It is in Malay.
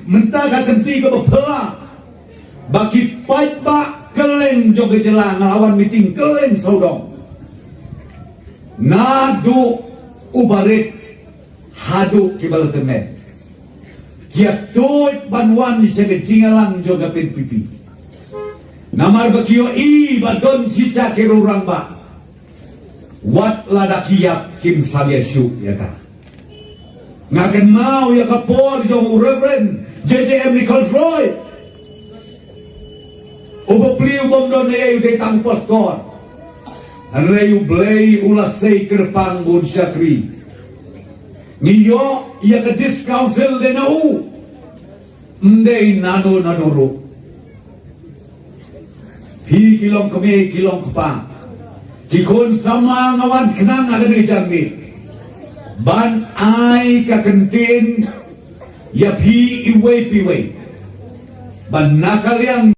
mentah kenti ke bepela bagi pait ba kelen joge jelang ngelawan meeting kelen saudong nadu ubarit hadu kibal temen kiat tuit banwan di sebe jingalang joga pen pipi namar bakio i badon cica kerurang ba wat ladakiap kim saliasyu ya ka ngaken mau ya kapor jong Reverend JJM Nicholas Roy ubo pliu bom don e de tang poskor Reyu blei ulasei kerpang bun syakri Niyo ia ke dis council de nau Mdei nado nadoro Hi kilong keme kilong kepa Kikon sama ngawan kenang ada ni jambi Ban ai ka kentin Ya pi iwe piwe Ban nakal yang